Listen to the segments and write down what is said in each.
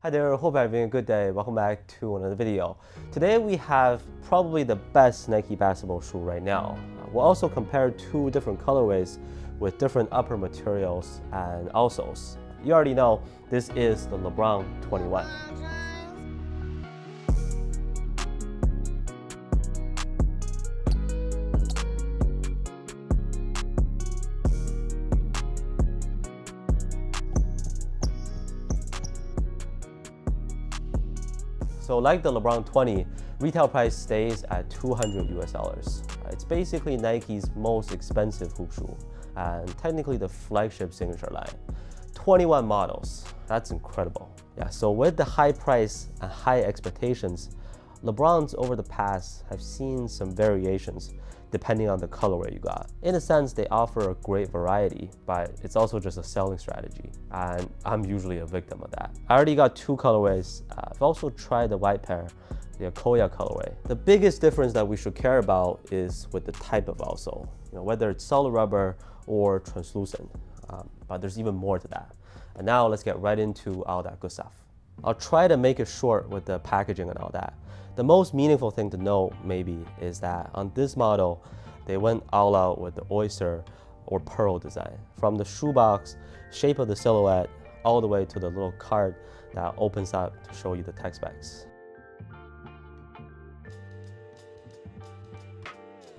Hi there, hope you're having a good day. Welcome back to another video. Today we have probably the best Nike basketball shoe right now. We'll also compare two different colorways with different upper materials and outsoles. You already know this is the LeBron 21. So like the LeBron 20, retail price stays at $200 US. It's basically Nike's most expensive hoop shoe and technically the flagship signature line. 21 models, that's incredible. Yeah, so with the high price and high expectations, LeBrons over the past have seen some variations depending on the colorway you got. In a sense, they offer a great variety, but it's also just a selling strategy, and I'm usually a victim of that. I already got two colorways. I've also tried the white pair, the Akoya colorway. The biggest difference that we should care about is with the type of outsole, whether it's solid rubber or translucent, but there's even more to that. And now let's get right into all that good stuff. I'll try to make it short with the packaging and all that. The most meaningful thing to note maybe is that on this model, they went all out with the oyster or pearl design. From the shoebox, shape of the silhouette, all the way to the little card that opens up to show you the tech specs.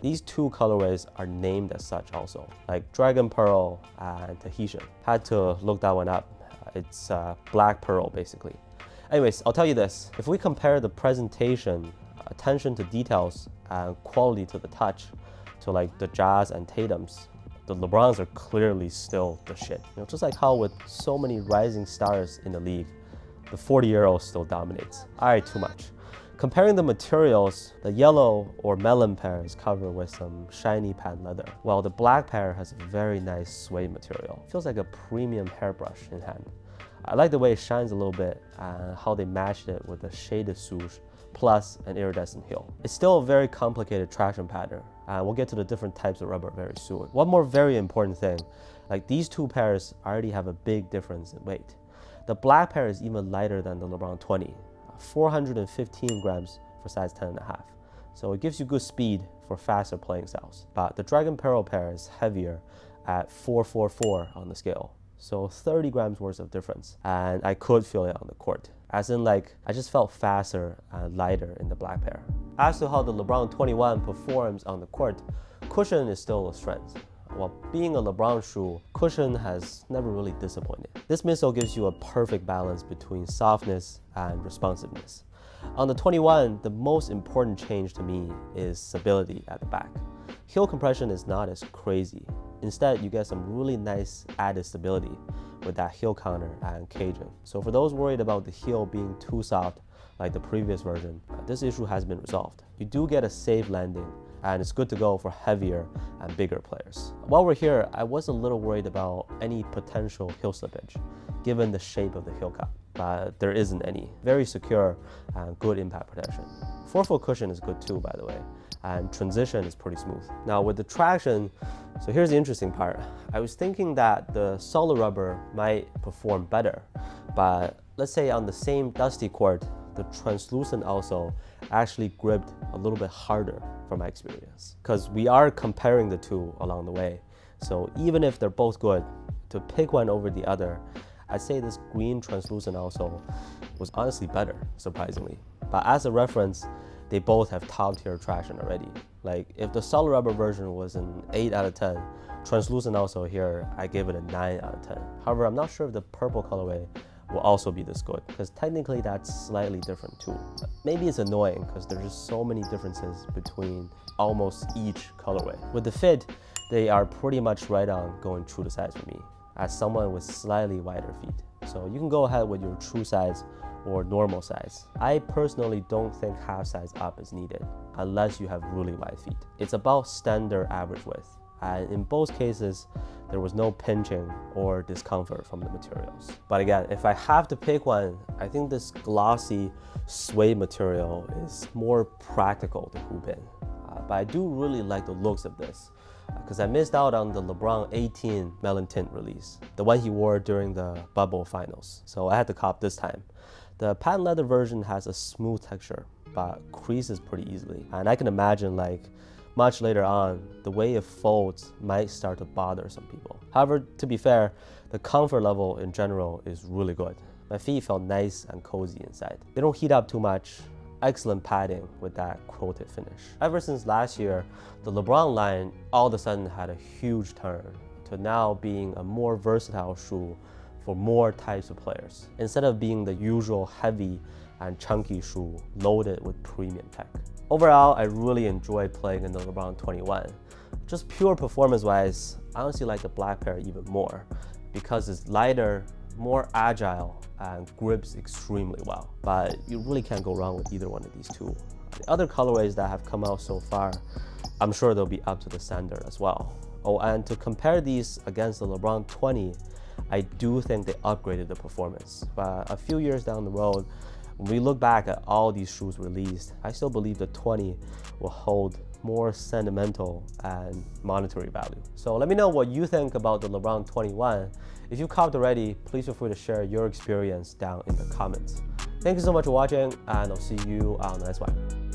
These two colorways are named as such also, like Dragon Pearl and Tahitian. Had to look that one up. It's black pearl basically. Anyways, I'll tell you this. If we compare the presentation, attention to details, and quality to the touch to like the Jazz and Tatums, the LeBrons are clearly still the shit. Just like how with so many rising stars in the league, the 40-year-old still dominates. All right, too much. Comparing the materials, the yellow or melon pair is covered with some shiny patent leather, while the black pair has a very nice suede material. Feels like a premium hairbrush in hand. I like the way it shines a little bit and how they matched it with a shaded swoosh plus an iridescent heel. It's still a very complicated traction pattern, and we'll get to the different types of rubber very soon. One more very important thing, like these two pairs already have a big difference in weight. The black pair is even lighter than the LeBron 20, 415 grams for size 10.5. So it gives you good speed for faster playing styles. But the Dragon Pearl pair is heavier at 444 on the scale. So 30 grams worth of difference, and I could feel it on the court. As in like, I just felt faster and lighter in the black pair. As to how the LeBron 21 performs on the court, cushion is still a strength. While being a LeBron shoe, cushion has never really disappointed. This midsole gives you a perfect balance between softness and responsiveness. On the 21, the most important change to me is stability at the back. Heel compression is not as crazy. Instead, you get some really nice added stability with that heel counter and caging. So for those worried about the heel being too soft like the previous version, this issue has been resolved. You do get a safe landing, and it's good to go for heavier and bigger players. While we're here, I was a little worried about any potential heel slippage, given the shape of the heel cap, but there isn't any. Very secure and good impact protection. Forefoot cushion is good too, by the way, and transition is pretty smooth. Now with the traction, so here's the interesting part. I was thinking that the solid rubber might perform better, but let's say on the same dusty court, the translucent outsole actually gripped a little bit harder from my experience. Because we are comparing the two along the way. So even if they're both good, to pick one over the other, I'd say this green translucent outsole was honestly better, surprisingly. But as a reference, they both have top tier traction already. Like if the solid rubber version was an 8 out of 10, translucent outsole here, I gave it a 9 out of 10. However, I'm not sure if the purple colorway will also be this good, because technically that's slightly different too. Maybe it's annoying because there's just so many differences between almost each colorway. With the fit, they are pretty much right on going true to size for me, as someone with slightly wider feet. So you can go ahead with your true size or normal size. I personally don't think half size up is needed unless you have really wide feet. It's about standard average width. And in both cases, there was no pinching or discomfort from the materials. But again, if I have to pick one, I think this glossy suede material is more practical to hoop in. But I do really like the looks of this, because I missed out on the LeBron 18 melon tint release, the one he wore during the bubble finals. So I had to cop this time. The patent leather version has a smooth texture, but creases pretty easily. And I can imagine like much later on, the way it folds might start to bother some people. However, to be fair, the comfort level in general is really good. My feet felt nice and cozy inside. They don't heat up too much. Excellent padding with that quilted finish. Ever since last year, the LeBron line all of a sudden had a huge turn to now being a more versatile shoe for more types of players, instead of being the usual heavy and chunky shoe loaded with premium tech. Overall, I really enjoy playing in the LeBron 21. Just pure performance-wise, I honestly like the black pair even more because it's lighter, more agile, and grips extremely well. But you really can't go wrong with either one of these two. The other colorways that have come out so far, I'm sure they'll be up to the standard as well. Oh, and to compare these against the LeBron 20, I do think they upgraded the performance. But a few years down the road, when we look back at all these shoes released, I still believe the 20 will hold more sentimental and monetary value. So let me know what you think about the LeBron 21. If you copped already, please feel free to share your experience down in the comments. Thank you so much for watching, and I'll see you on the next one.